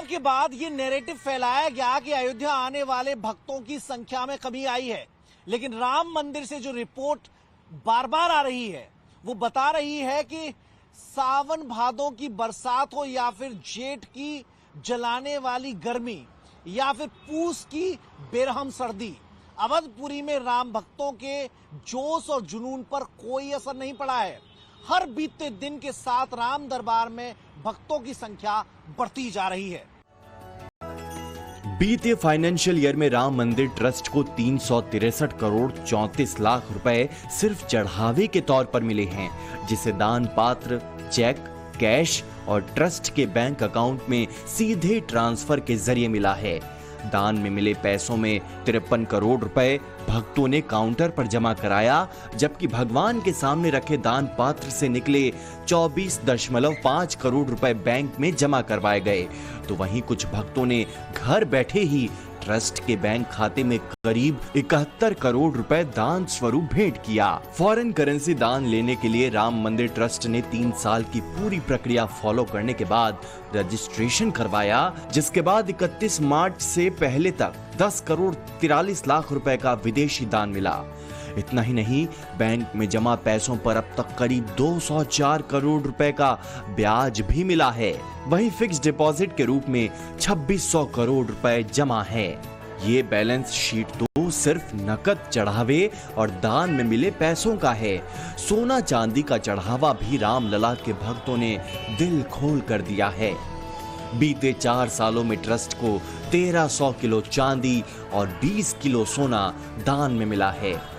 के बाद ये नैरेटिव फैलाया गया कि अयोध्या आने वाले भक्तों की संख्या में कमी आई है, लेकिन राम मंदिर से जो रिपोर्ट बार बार आ रही है वो बता रही है कि सावन भादों की बरसात हो या फिर जेठ की जलाने वाली गर्मी या फिर पूस की बेरहम सर्दी, अवधपुरी में राम भक्तों के जोश और जुनून पर कोई असर नहीं पड़ा है। हर बीतते दिन के साथ राम दरबार में भक्तों की संख्या बढ़ती जा रही है। बीते फाइनेंशियल ईयर में राम मंदिर ट्रस्ट को 363 करोड़ 34 लाख रुपए सिर्फ चढ़ावे के तौर पर मिले हैं, जिसे दान पात्र, चेक, कैश और ट्रस्ट के बैंक अकाउंट में सीधे ट्रांसफर के जरिए मिला है। दान में मिले पैसों में 53 करोड़ रुपए भक्तों ने काउंटर पर जमा कराया, जबकि भगवान के सामने रखे दान पात्र से निकले 24.5 करोड़ रुपए बैंक में जमा करवाए गए। तो वहीं कुछ भक्तों ने घर बैठे ही ट्रस्ट के बैंक खाते में करीब 71 करोड़ रुपए दान स्वरूप भेंट किया। फॉरेन करेंसी दान लेने के लिए राम मंदिर ट्रस्ट ने 3 साल की पूरी प्रक्रिया फॉलो करने के बाद रजिस्ट्रेशन करवाया, जिसके बाद 31 मार्च से पहले तक 10 करोड़ 43 लाख रुपए का विदेशी दान मिला। इतना ही नहीं, बैंक में जमा पैसों पर अब तक करीब 204 करोड़ रुपए का ब्याज भी मिला है। वहीं फिक्स डिपॉजिट के रूप में 2600 करोड़ रुपए जमा है। ये बैलेंस शीट तो सिर्फ नकद चढ़ावे और दान में मिले पैसों का है। सोना चांदी का चढ़ावा भी रामलला के भक्तों ने दिल खोल कर दिया है। बीते 4 सालों में ट्रस्ट को 1300 किलो चांदी और 20 किलो सोना दान में मिला है।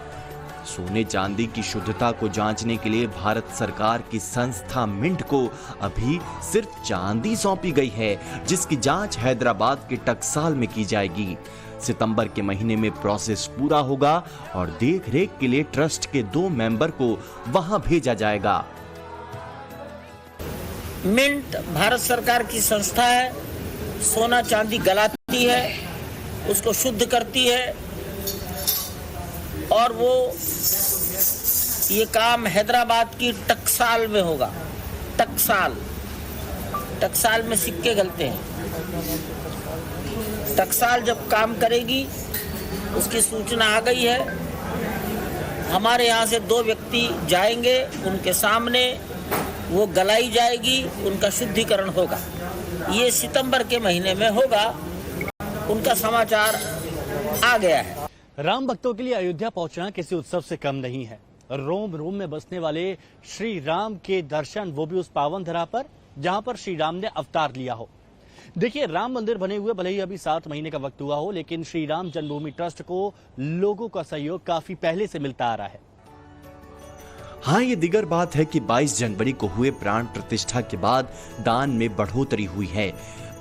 सोने चांदी की शुद्धता को जांचने के लिए भारत सरकार की संस्था मिंट को अभी सिर्फ चांदी सौंपी गई है, जिसकी जांच हैदराबाद के टकसाल में की जाएगी। सितंबर के महीने में प्रोसेस पूरा होगा और देखरेख के लिए ट्रस्ट के 2 मेंबर को वहां भेजा जाएगा। मिंट भारत सरकार की संस्था है। सोना चांदी गलाती है, उसको शुद्ध करती है और वो ये काम हैदराबाद की टकसाल में होगा। टकसाल में सिक्के गलते हैं। टकसाल जब काम करेगी, उसकी सूचना आ गई है। हमारे यहाँ से 2 व्यक्ति जाएंगे, उनके सामने वो गलाई जाएगी, उनका शुद्धिकरण होगा। ये सितंबर के महीने में होगा। उनका समाचार आ गया है। राम भक्तों के लिए अयोध्या पहुंचना किसी उत्सव से कम नहीं है। रोम में बसने वाले श्री राम के दर्शन, वो भी उस पावन धरा पर जहां पर श्री राम ने अवतार लिया हो। देखिए, राम मंदिर बने हुए भले ही अभी 7 महीने का वक्त हुआ हो, लेकिन श्री राम जन्मभूमि ट्रस्ट को लोगों का सहयोग काफी पहले से मिलता आ रहा है। हाँ, ये दिगर बात है कि 22 जनवरी को हुए प्राण प्रतिष्ठा के बाद दान में बढ़ोतरी हुई है।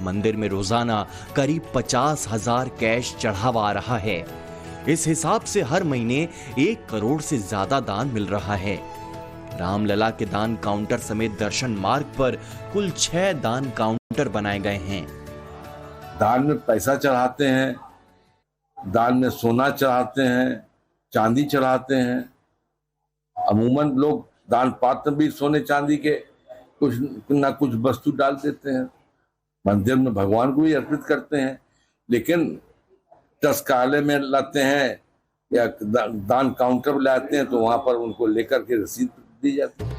मंदिर में रोजाना करीब 50,000 कैश चढ़ावा आ रहा है। इस हिसाब से हर महीने 1 करोड़ से ज्यादा दान मिल रहा है। रामलला के दान काउंटर समेत दर्शन मार्ग पर कुल 6 दान काउंटर बनाए गए हैं। दान में पैसा चढ़ाते हैं, दान में सोना चढ़ाते हैं, चांदी चढ़ाते हैं। अमूमन लोग दान पात्र भी सोने चांदी के कुछ ना कुछ वस्तु डाल देते हैं, मंदिर में भगवान को भी अर्पित करते हैं। लेकिन टकसाल में लाते हैं या दान काउंटर पर लाते हैं तो वहां पर उनको लेकर के रसीद दी जाती है।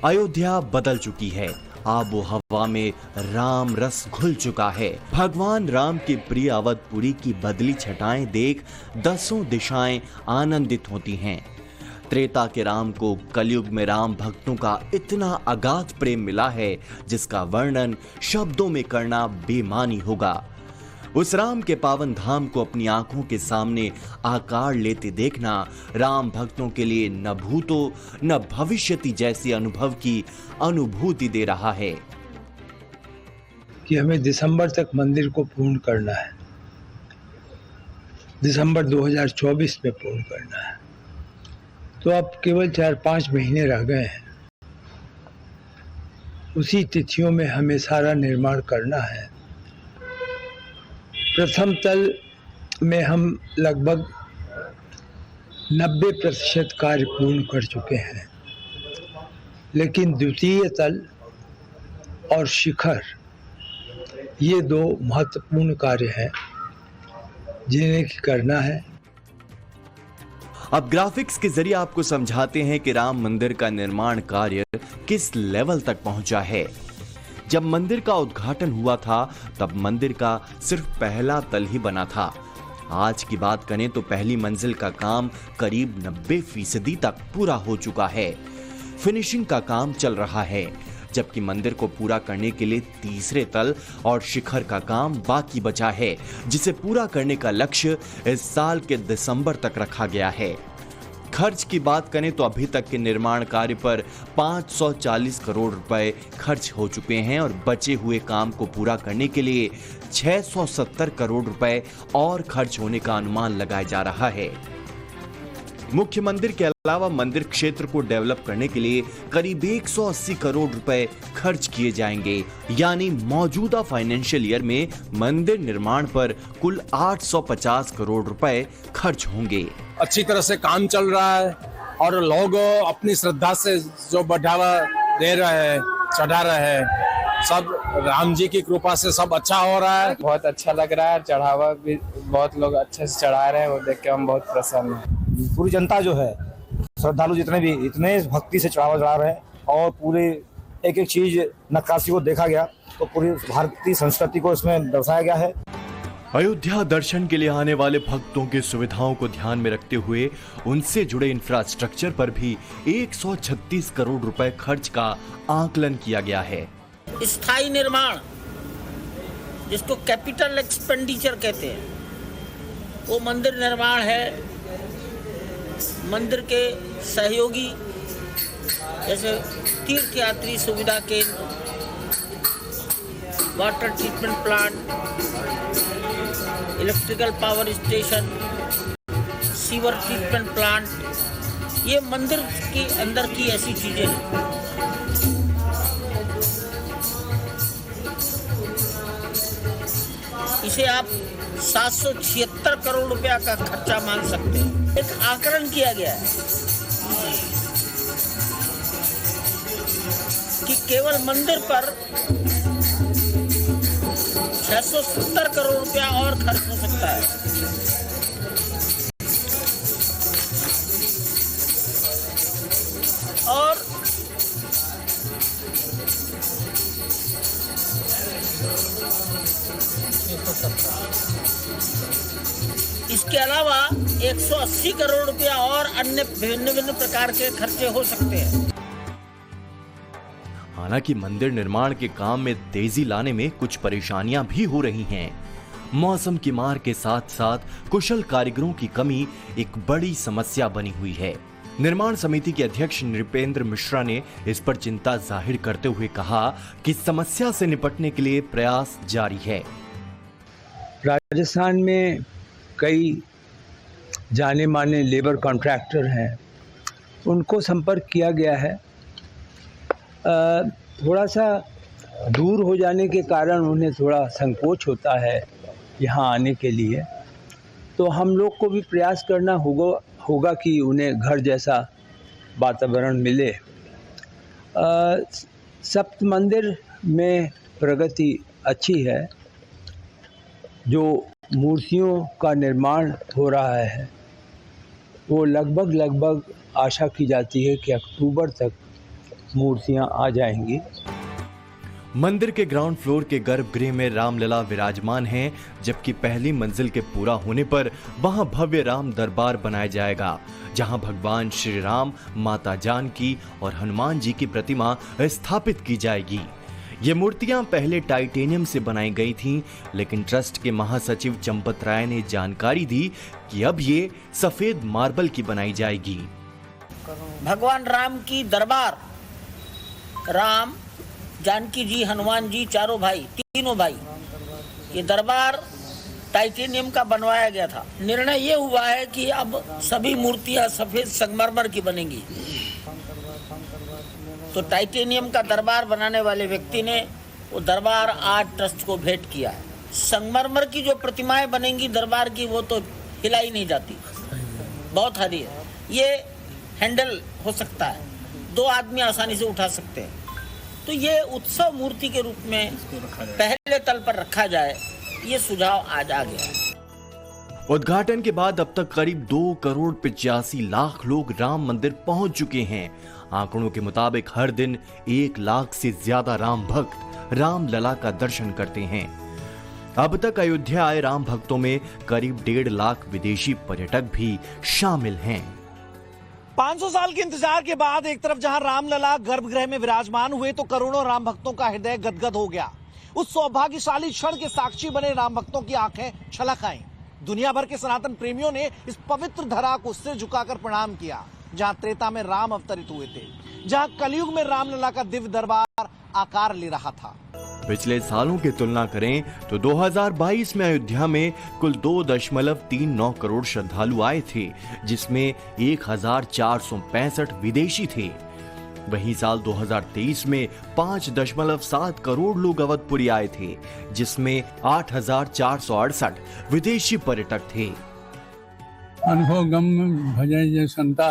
अयोध्या बदल चुकी है। आबो हवा में राम रस घुल चुका है। भगवान राम के प्रिय अवधपुरी की बदली छटाएं देख 10 दिशाएं आनंदित होती हैं। त्रेता के राम को कलयुग में राम भक्तों का इतना अगाध प्रेम मिला है, जिसका वर्णन शब्दों में करना बेमानी होगा। उस राम के पावन धाम को अपनी आंखों के सामने आकार लेते देखना राम भक्तों के लिए न भूतो न भविष्यति जैसी अनुभव की अनुभूति दे रहा है कि हमें दिसंबर तक मंदिर को पूर्ण करना है। दिसंबर 2024 में पूर्ण करना है। तो अब केवल 4-5 महीने रह गए हैं। उसी तिथियों में हमें सारा निर्माण करना है। प्रथम तल में हम लगभग 90% कार्य पूर्ण कर चुके हैं, लेकिन द्वितीय तल और शिखर ये दो महत्वपूर्ण कार्य हैं जिन्हें करना है। अब ग्राफिक्स के जरिए आपको समझाते हैं कि राम मंदिर का निर्माण कार्य किस लेवल तक पहुंचा है। जब मंदिर का उद्घाटन हुआ था तब मंदिर का सिर्फ पहला तल ही बना था। आज की बात करें तो पहली मंजिल का काम करीब 90% तक पूरा हो चुका है। फिनिशिंग का काम चल रहा है, जबकि मंदिर को पूरा करने के लिए तीसरे तल और शिखर का काम बाकी बचा है, जिसे पूरा करने का लक्ष्य इस साल के दिसंबर तक रखा गया है। खर्च की बात करें तो अभी तक के निर्माण कार्य पर 540 करोड़ रुपए खर्च हो चुके हैं और बचे हुए काम को पूरा करने के लिए 670 करोड़ रुपए और खर्च होने का अनुमान लगाया जा रहा है। मुख्य मंदिर के अलावा मंदिर क्षेत्र को डेवलप करने के लिए करीब 180 करोड़ रुपए खर्च किए जाएंगे, यानी मौजूदा फाइनेंशियल ईयर में मंदिर निर्माण पर कुल 850 करोड़ रुपए खर्च होंगे। अच्छी तरह से काम चल रहा है और लोग अपनी श्रद्धा से जो बढ़ावा दे रहे हैं, चढ़ा रहे हैं, सब राम जी की कृपा से सब अच्छा हो रहा है। बहुत अच्छा लग रहा है, चढ़ावा भी बहुत लोग अच्छे से चढ़ा रहे हैं, वो देख के हम बहुत प्रसन्न हैं। पूरी जनता जो है, श्रद्धालु जितने भी इतने भक्ति से चढ़ावा चढ़ा रहे हैं और पूरी एक एक चीज नक्काशी को देखा गया तो पूरी भारतीय संस्कृति को इसमें दर्शाया गया है। अयोध्या दर्शन के लिए आने वाले भक्तों की सुविधाओं को ध्यान में रखते हुए उनसे जुड़े इंफ्रास्ट्रक्चर पर भी 136 करोड़ रुपए खर्च का आकलन किया गया है। स्थायी निर्माण, जिसको कैपिटल एक्सपेंडिचर कहते हैं, वो मंदिर निर्माण है। मंदिर के सहयोगी जैसे तीर्थयात्री सुविधा केंद्र, water treatment plant, electrical power station, sewer treatment plant, ये मंदिर के अंदर की ऐसी चीजें हैं। इसे आप 776 करोड़ रुपया का खर्चा मान सकते हैं। एक आकलन किया गया है कि केवल मंदिर पर 670 करोड़ रुपया और खर्च हो सकता है। और इसके अलावा 180 करोड़ रुपया और अन्य भिन्न प्रकार के खर्चे हो सकते हैं। हालांकि मंदिर निर्माण के काम में तेजी लाने में कुछ परेशानियां भी हो रही हैं। मौसम की मार के साथ साथ कुशल कारीगरों की कमी एक बड़ी समस्या बनी हुई है। निर्माण समिति के अध्यक्ष नृपेंद्र मिश्रा ने इस पर चिंता जाहिर करते हुए कहा कि समस्या से निपटने के लिए प्रयास जारी है। राजस्थान में कई जाने माने लेबर कॉन्ट्रैक्टर हैं, उनको संपर्क किया गया है। थोड़ा सा दूर हो जाने के कारण उन्हें थोड़ा संकोच होता है यहाँ आने के लिए, तो हम लोग को भी प्रयास करना होगा कि उन्हें घर जैसा वातावरण मिले। सप्त मंदिर में प्रगति अच्छी है। जो मूर्तियों का निर्माण हो रहा है वो लगभग आशा की जाती है कि अक्टूबर तक मूर्तियां आ जाएंगी। मंदिर के ग्राउंड फ्लोर के गर्भगृह में रामलला विराजमान हैं, जबकि पहली मंजिल के पूरा होने पर वहां भव्य राम दरबार बनाया जाएगा, जहां भगवान श्री राम, माता जानकी और हनुमान जी की प्रतिमा स्थापित की जाएगी। ये मूर्तियां पहले टाइटेनियम से बनाई गई थीं, लेकिन ट्रस्ट के महासचिव चंपत राय ने जानकारी दी कि अब ये सफेद मार्बल की बनाई जाएगी। भगवान राम की दरबार, राम, जानकी जी, हनुमान जी, चारों भाई, तीनों भाई, ये दरबार टाइटेनियम का बनवाया गया था। निर्णय ये हुआ है कि अब सभी मूर्तियां सफेद संगमरमर की बनेंगी। तो टाइटेनियम का दरबार बनाने वाले व्यक्ति ने वो दरबार आज ट्रस्ट को भेंट किया है। संगमरमर की जो प्रतिमाएं बनेंगी दरबार की, वो तो हिलाई नहीं जाती, बहुत भारी है। ये हैंडल हो सकता है, 2 आदमी आसानी से उठा सकते हैं। तो ये उत्सव मूर्ति के रूप में पहले तल पर रखा जाए, ये सुझाव आज आ गया है। उद्घाटन के बाद अब तक करीब 2 करोड़ 85 लाख लोग राम मंदिर पहुंच चुके हैं। आंकड़ों के मुताबिक हर दिन 1 लाख से ज्यादा राम भक्त राम लला का दर्शन करते हैं। अब तक अयोध्या आए राम भक्तों में करीब 1.5 लाख विदेशी पर्यटक भी शामिल हैं। 500 साल के इंतजार के बाद एक तरफ जहां रामलला गर्भगृह में विराजमान हुए तो करोड़ों राम भक्तों का हृदय गदगद हो गया। उस सौभाग्यशाली क्षण के साक्षी बने राम भक्तों की आंखें छलक आईं। दुनिया भर के सनातन प्रेमियों ने इस पवित्र धरा को सिर झुकाकर प्रणाम किया, जहां त्रेता में राम अवतरित हुए थे, जहां कलयुग में रामलला का दिव्य दरबार आकार ले रहा था। पिछले सालों की तुलना करें तो 2022 में अयोध्या में कुल 2.39 करोड़ श्रद्धालु आए थे, जिसमें 1465 विदेशी थे। वहीं साल 2023 में 5.7 करोड़ लोग अवधपुरी आए थे, जिसमें 8,468 विदेशी पर्यटक थे। अनुभव गम भजन जो सुनता,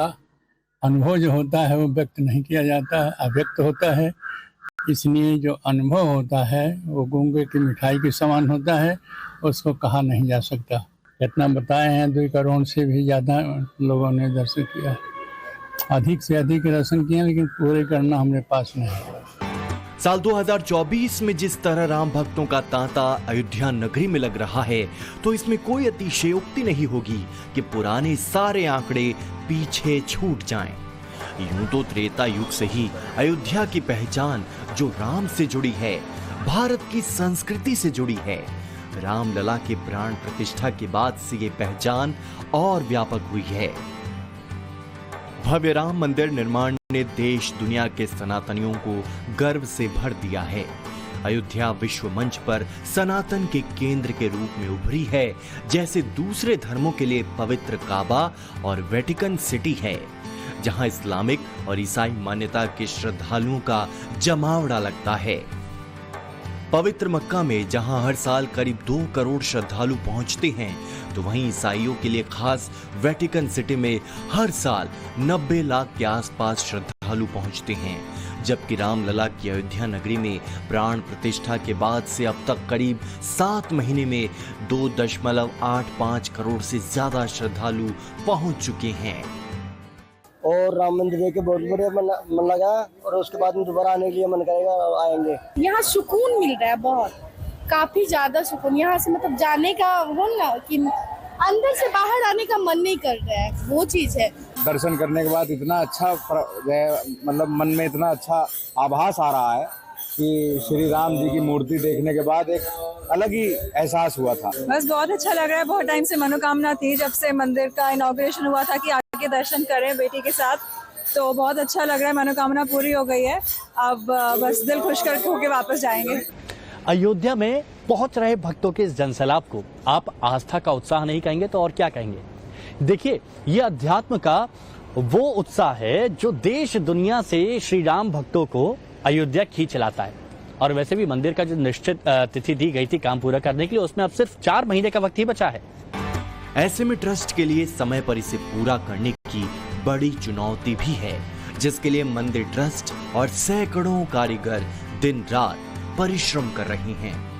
अनुभव जो होता है वो व्यक्त नहीं किया जाता, अव्यक्त होता है। इसलिए जो अनुभव होता है वो गूंगे की मिठाई के समान होता है, उसको कहा नहीं जा सकता। इतना बताए हैं 2 करोड़ से भी ज़्यादा लोगों ने दर्शन किया, अधिक से अधिक दर्शन किए, लेकिन पूरे करना हमारे पास नहीं है। साल 2024 में जिस तरह राम भक्तों का तांता अयोध्या नगरी में लग रहा है, तो इसमें कोई अतिशयोक्ति नहीं होगी कि पुराने सारे आंकड़े पीछे छूट जाएं। यूं तो त्रेता युग से ही अयोध्या की पहचान जो राम से जुड़ी है, भारत की संस्कृति से जुड़ी है। रामलला के प्राण प्रतिष्ठा के बाद से ये पहचान और व्यापक हुई है। भव्य राम मंदिर निर्माण ने देश दुनिया के सनातनियों को गर्व से भर दिया है। अयोध्या विश्व मंच पर सनातन के केंद्र के रूप में उभरी है, जैसे दूसरे धर्मों के लिए पवित्र काबा और वेटिकन सिटी है, जहां इस्लामिक और ईसाई मान्यता के श्रद्धालुओं का जमावड़ा लगता है। पवित्र मक्का में जहां हर साल करीब 2 करोड़ श्रद्धालु पहुंचते हैं, तो वहीं ईसाइयों के लिए खास वेटिकन सिटी में हर साल 90 लाख के आसपास श्रद्धालु पहुंचते हैं। जबकि रामलला की अयोध्या नगरी में प्राण प्रतिष्ठा के बाद से अब तक करीब 7 महीने में 2.85 करोड़ से ज्यादा श्रद्धालु पहुंच चुके हैं। और राम मंदिर देख के बहुत बढ़िया मन लगा, और उसके बाद में दोबारा आने के लिए मन करेगा और आएंगे। यहाँ सुकून मिल रहा है, बहुत काफी ज्यादा सुकून। यहाँ से मतलब जाने का वो ना कि अंदर से बाहर आने का मन नहीं कर रहा है, वो चीज है। दर्शन करने के बाद इतना अच्छा मतलब मन में इतना अच्छा आभास आ रहा है कि श्री राम जी की मूर्ति देखने के बाद एक अलग ही एहसास हुआ था। बस बहुत अच्छा लग रहा है। बहुत टाइम से मनोकामना थी, जब से मंदिर का इनॉग्रेशन हुआ था कि आगे दर्शन करें बेटी के साथ, तो बहुत अच्छा लग रहा है। मनोकामना पूरी हो गई है, अब बस दिल खुश कर होके वापस जाएंगे। अयोध्या में पहुंच रहे भक्तों के इस जनसैलाब को आप आस्था का उत्साह नहीं कहेंगे तो और क्या कहेंगे? देखिए, ये अध्यात्म का वो उत्साह है जो देश दुनिया से श्री राम भक्तों को अयोध्या खींच लाता है। और वैसे भी मंदिर का जो निश्चित तिथि दी गई थी काम पूरा करने के लिए, उसमें अब सिर्फ 4 महीने का वक्त ही बचा है। ऐसे में ट्रस्ट के लिए समय पर इसे पूरा करने की बड़ी चुनौती भी है, जिसके लिए मंदिर ट्रस्ट और सैकड़ों कारीगर दिन रात परिश्रम कर रहे हैं।